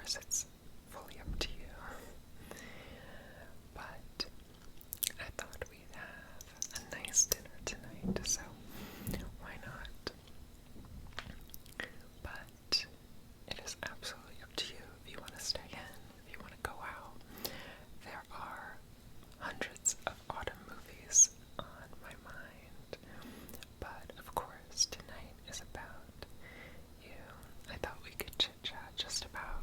course, it's fully up to you. But I thought we'd have a nice dinner tonight, so why not? But it is absolutely up to you if you want to stay in, if you want to go out. There are hundreds of autumn movies on my mind, but of course tonight is about you. I thought we could chit-chat just about,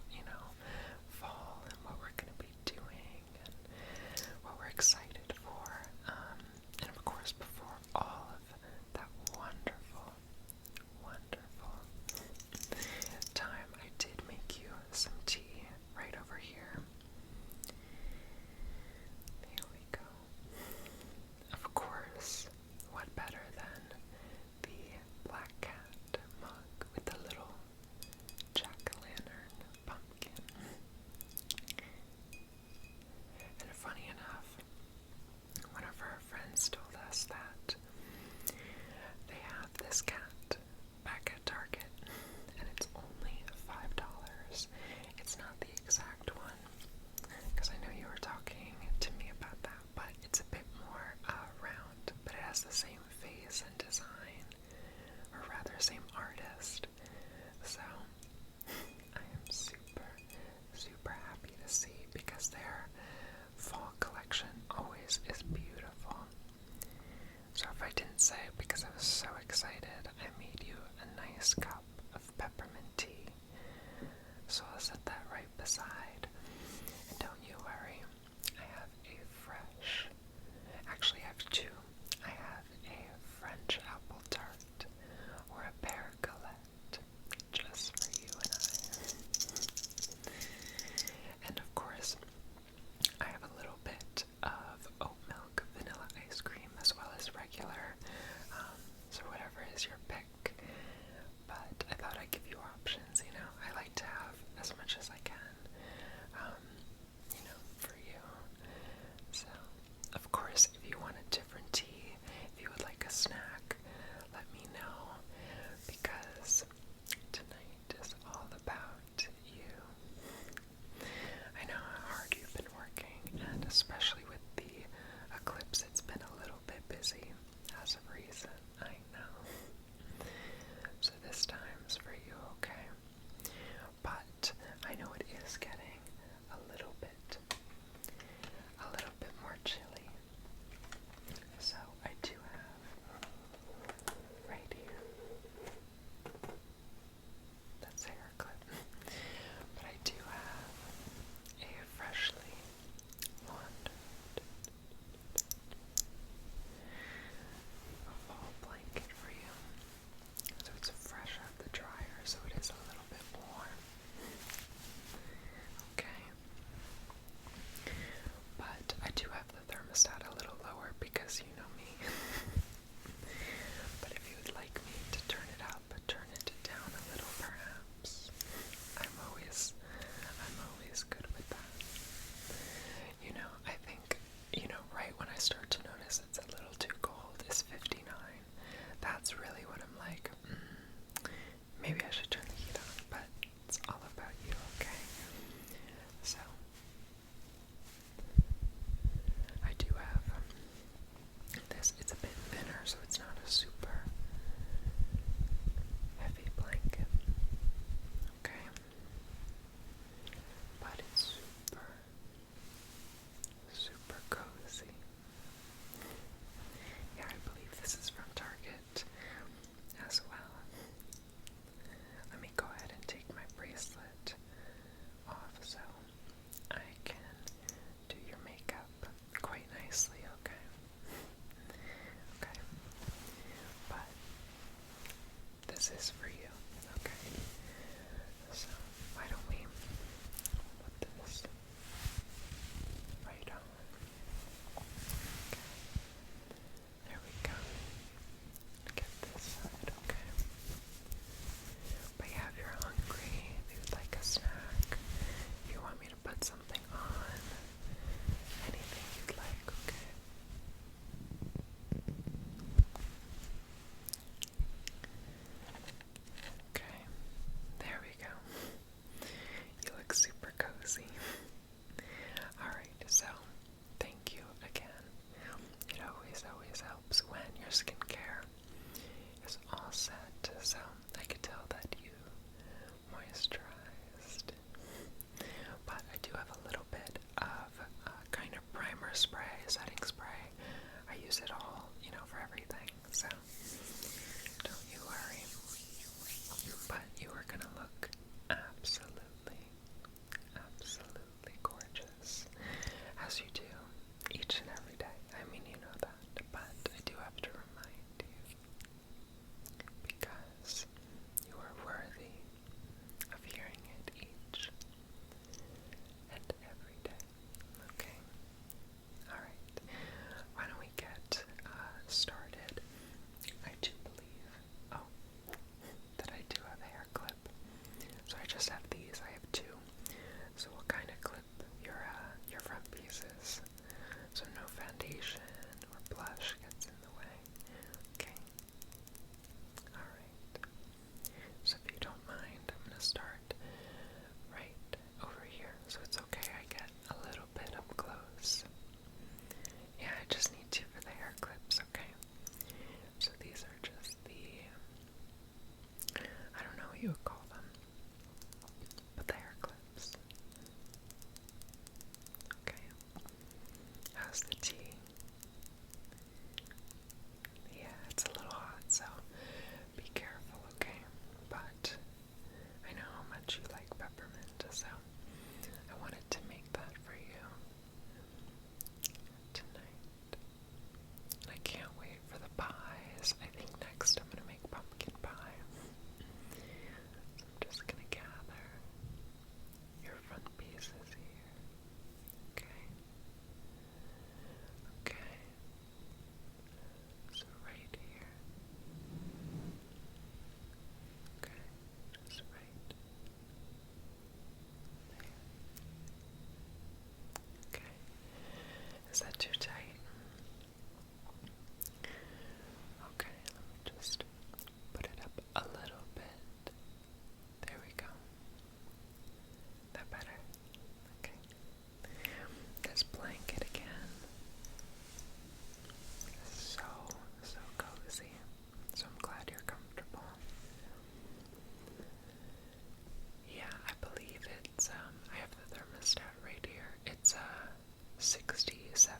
67.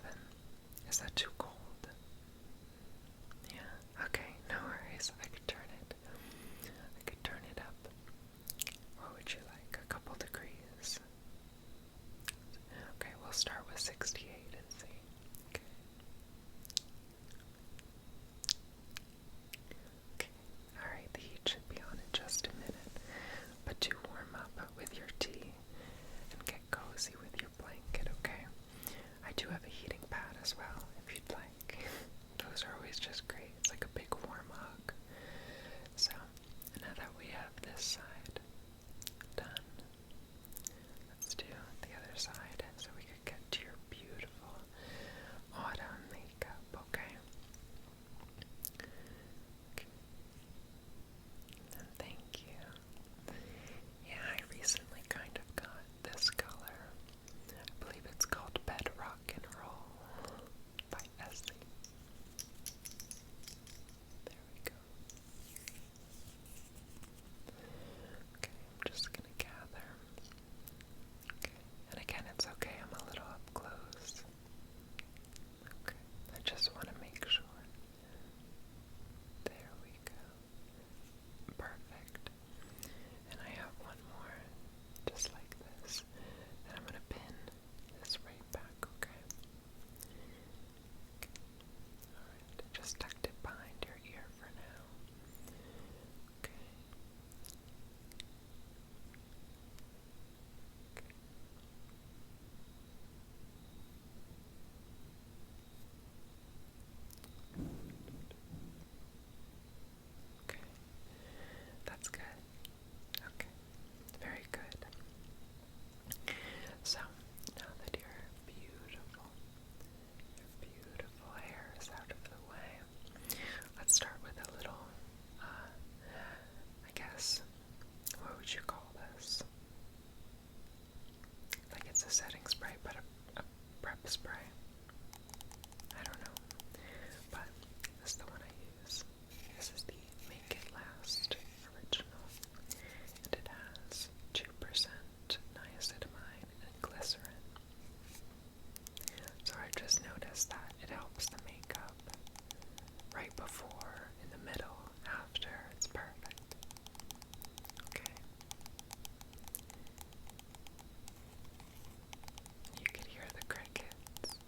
Is that too cold? Yeah, okay, no worries. I could turn it. I could turn it up. What would you like? A couple degrees? Okay, we'll start with 68 and see. Okay. Okay, alright, the heat should be on in just a minute. But to warm up with your tea and get cozy with your blanket, okay? I do have a heating pad as well, if you'd like. Those are always just great. It's like a big warm hug. So, now that we have this side done, let's do the other side so we can get to your beautiful autumn makeup, okay? Okay. And thank you. Yeah, I recently kind of got this color. I believe it's called Bedrock and Roll by Essie. There we go. Okay, I'm just gonna gather. Okay, and again, it's okay, I'm a little up close. Okay, I just want to make sure. There we go. Perfect. And I have one more, just like this. And I'm gonna pin this right back, okay? Alright, just tucked it behind your ear for now. Okay. Okay. That's good. Okay. Very good. So, now that your beautiful hair is out of the way, let's start with a little, I guess, what would you call this? Like it's a setting spray, but a prep spray. I don't know, but this is the one I use. This is the Make It Last original, and it has 2% niacinamide and glycerin. So I just noticed that it helps the makeup right before, in the middle, after. It's perfect. Okay. You can hear the crickets.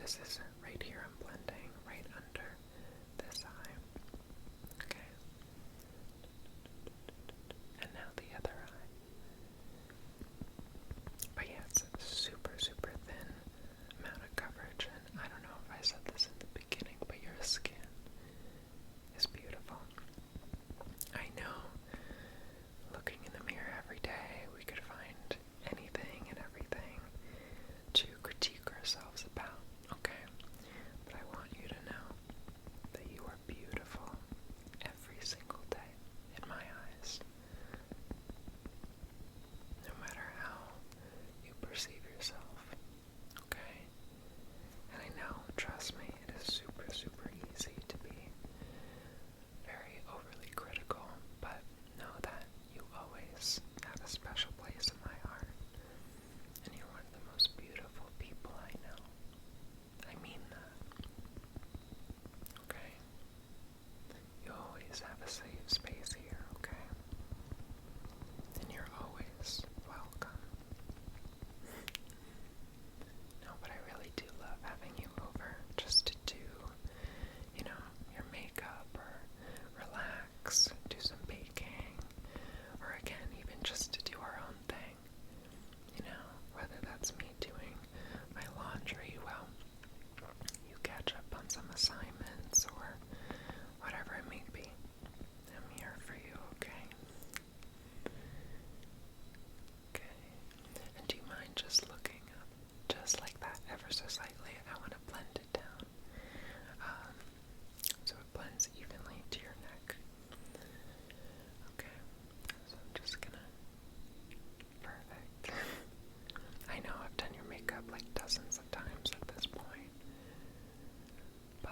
this is right here. I'm blending right under this eye. Okay. And now the other eye. But yeah, it's a super, super thin amount of coverage, and I don't know if I said this in the beginning, but your skin is beautiful. I know, looking in the mirror every day, we could find anything and everything to critique ourselves about, okay? But I want you to know that you are beautiful every single day in my eyes. No matter how you perceive yourself, okay? And I know, trust me, it is super, super easy to be very overly critical, but know that you always have a special place in my heart, and you're one of the most beautiful people I know. I mean that. Okay? You always have a safe space here, okay? And you're always welcome. No, but I really do love having you over just to do, your makeup or relax, do some baking, or again, even just to do our own thing. Whether that's me doing my laundry, well, you catch up on some assignments or whatever it may be. I'm here for you, okay? Okay. And do you mind just looking up, just like that, ever so slightly? I want to blend it down. So it blends evenly to your neck. Okay. So I'm just gonna... Perfect. I know I've done your makeup like dozens of times at this point, but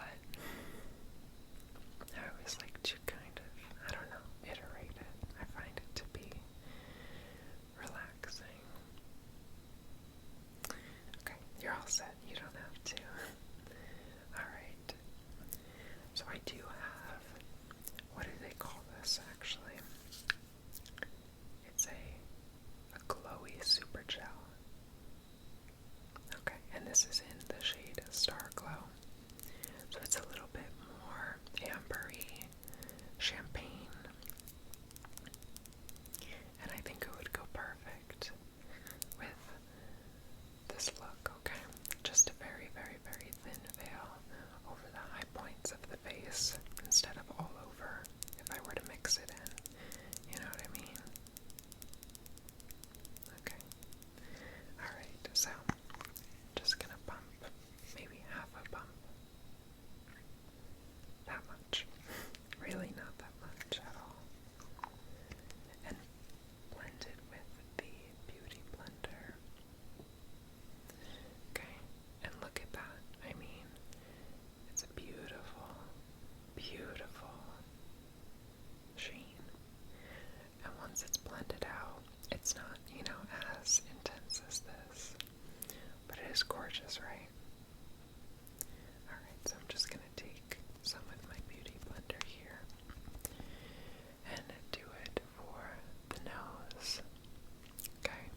I always like to kind of, I don't know, iterate it. I find it to be relaxing. Okay, you're all set. You don't have to. Alright. So I do have, what do they call this actually? It's a glowy super gel. Okay, and this is in the shade Star Glow. So it's a little bit more ambery, champagne. And I think it would go perfect with this look, okay? Just a very, very, very thin veil over the high points of the face instead of all over if I were to mix it in. You know what I mean? Okay. Alright, so just gonna bump maybe half a bump. That much. Really not that much at all. And blend it with the Beauty Blender. Okay, and look at that. I mean, it's a beautiful, beautiful sheen. And once it's blended out, it's not, as intense as this. But it is gorgeous, right? Alright, so I'm just going to take some with my Beauty Blender here and do it for the nose. Okay?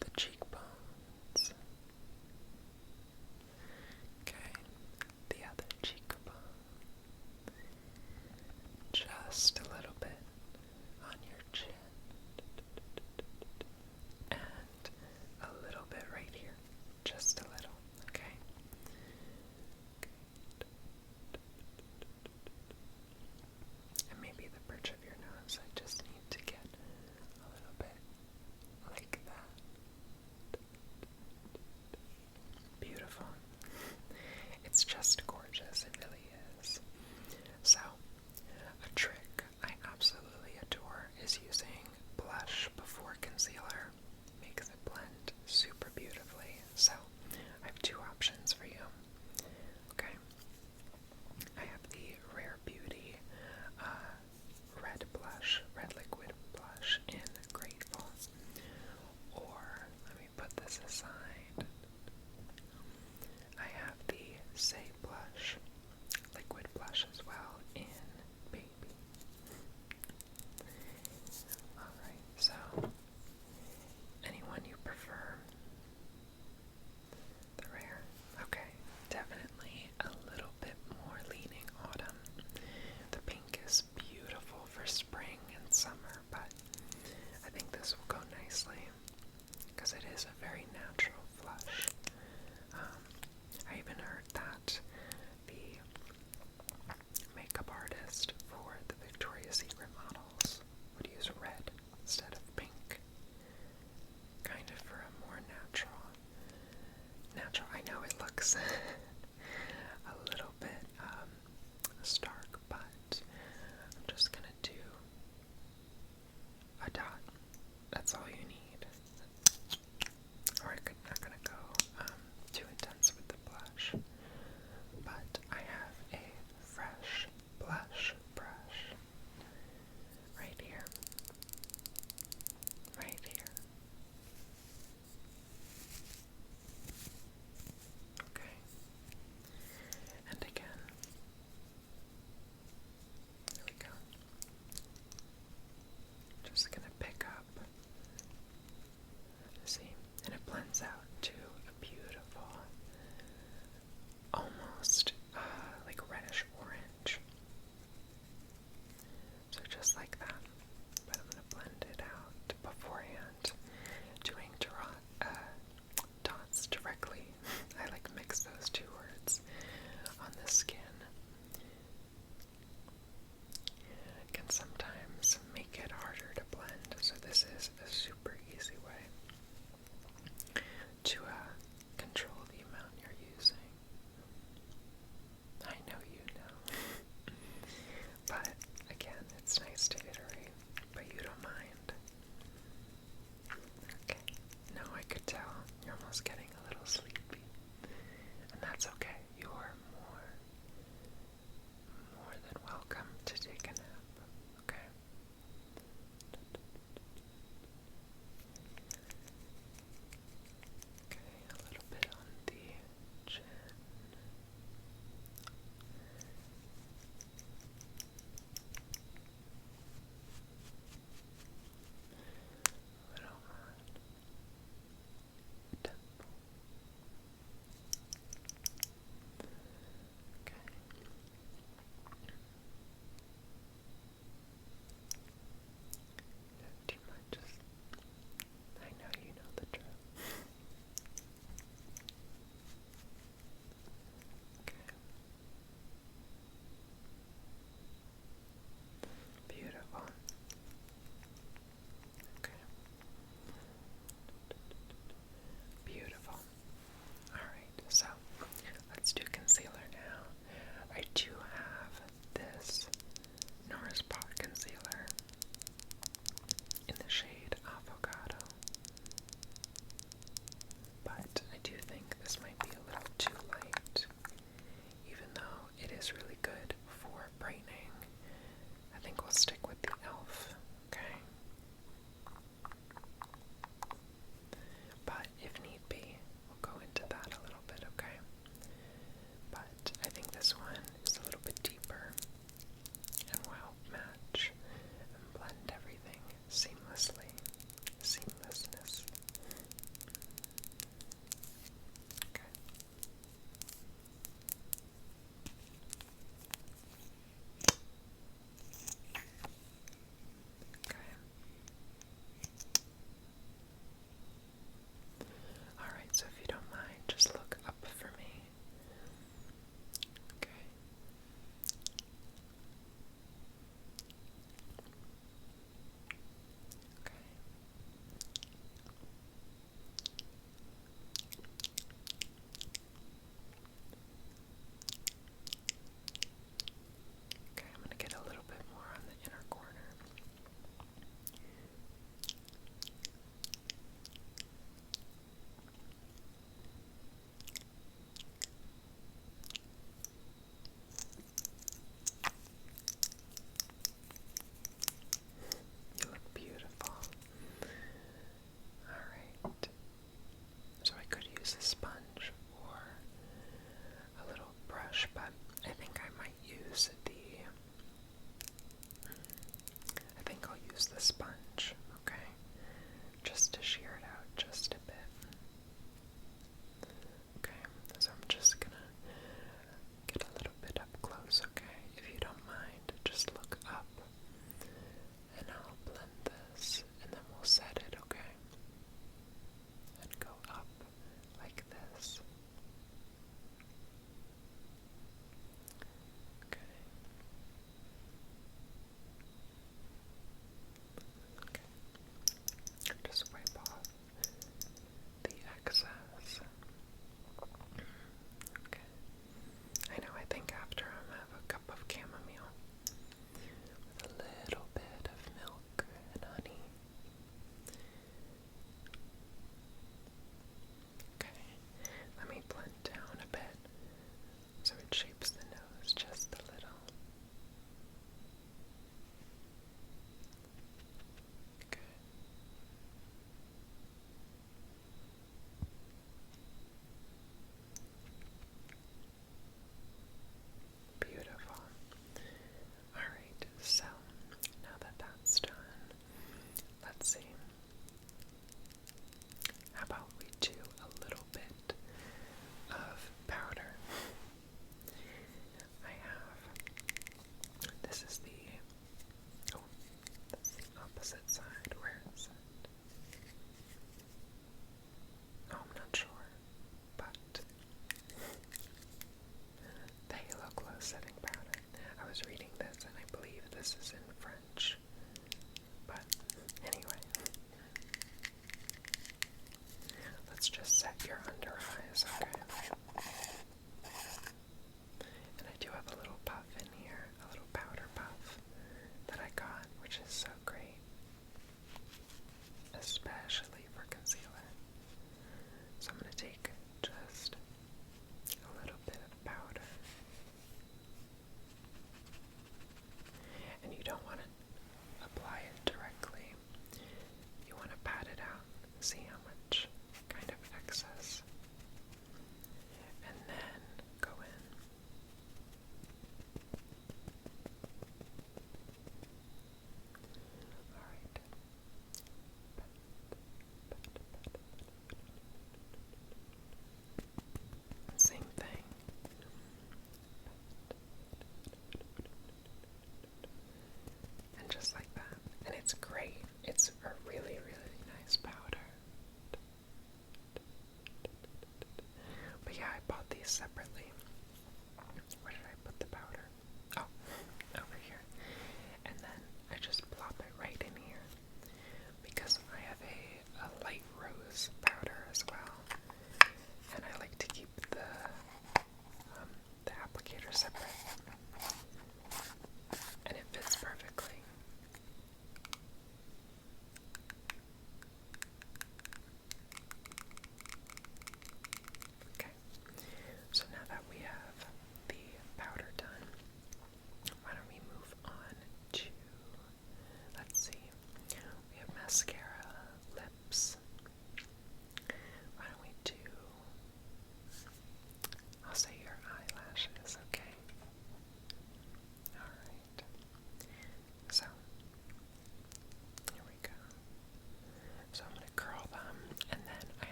The cheekbones. Okay? The other cheekbone. Just a little bit on your chin. And a little bit right here. Just a little, okay? And maybe the bridge of your nose, I just need to get a little bit like that. Beautiful. It's just gorgeous, it really is. So, a trick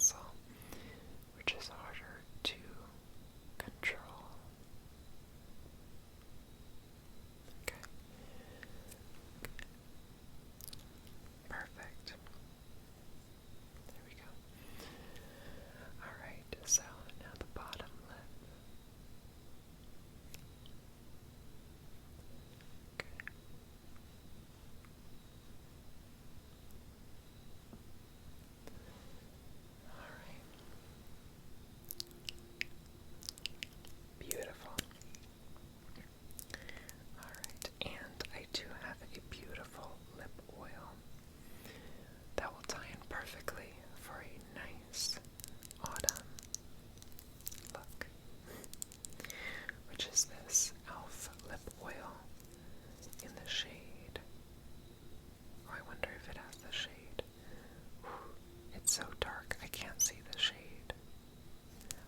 pencil, which is harder to control. Okay. Perfect. There we go. Alright, so now the bottom lip. Okay. Alright. Beautiful. Alright, and I do have a beautiful lip oil that will tie in perfectly for a nice autumn look, which is this e.l.f. lip oil in the shade. Oh, I wonder if it has the shade. Whew, it's so dark I can't see the shade.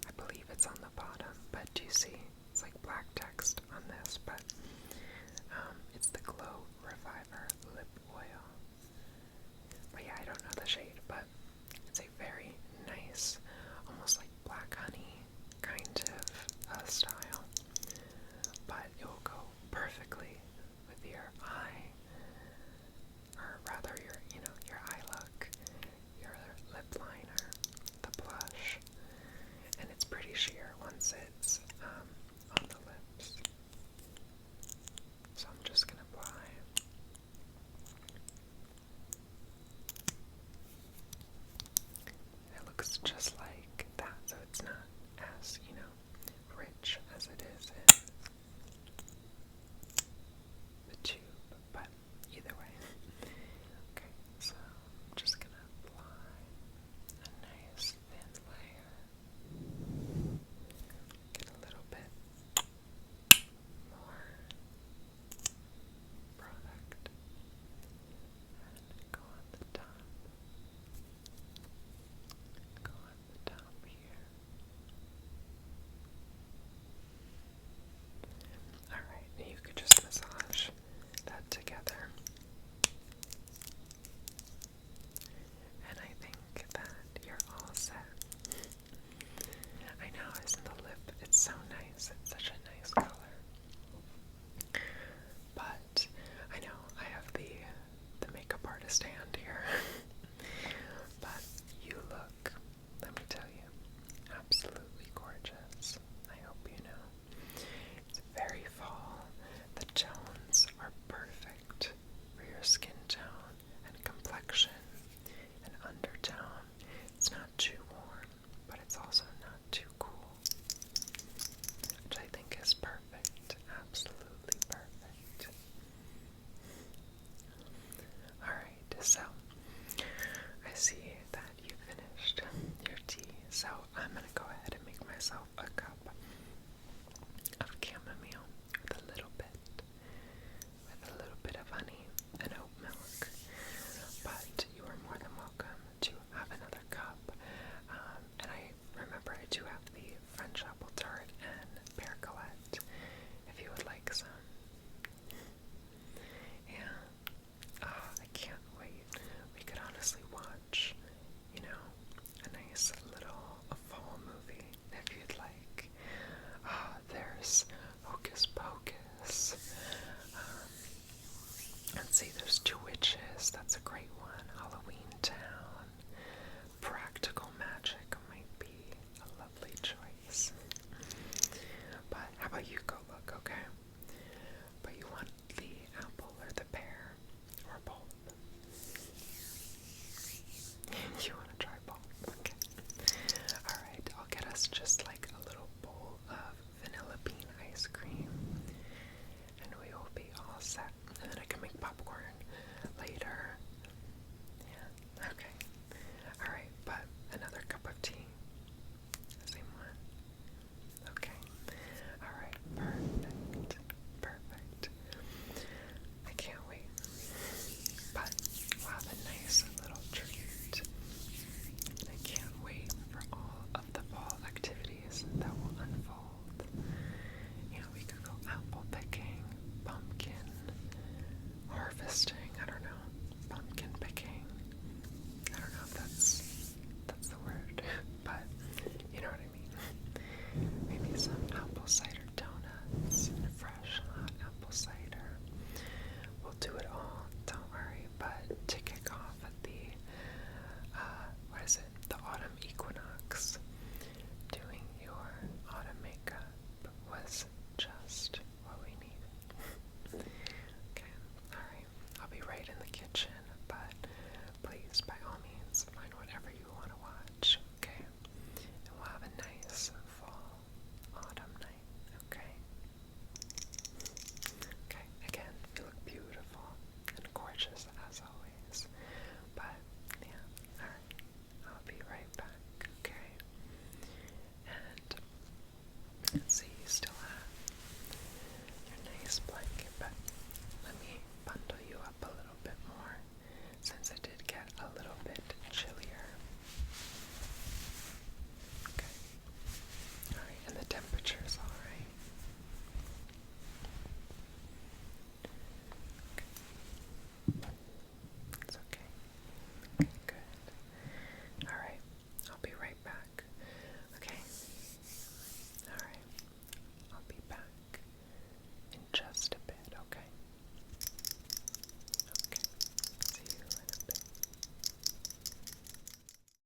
I believe it's on the bottom, but do you see? It's like black text on this, but it's the Glow Reviver lip oil. But yeah, I don't know the shade, but it's a very nice, almost like black honey kind of style. But it will go perfectly with your eye, or rather your eye look, your lip liner, the blush, and it's pretty sheer once it's on the lips. So I'm just gonna apply. It looks just like that, so it's not as, rich as it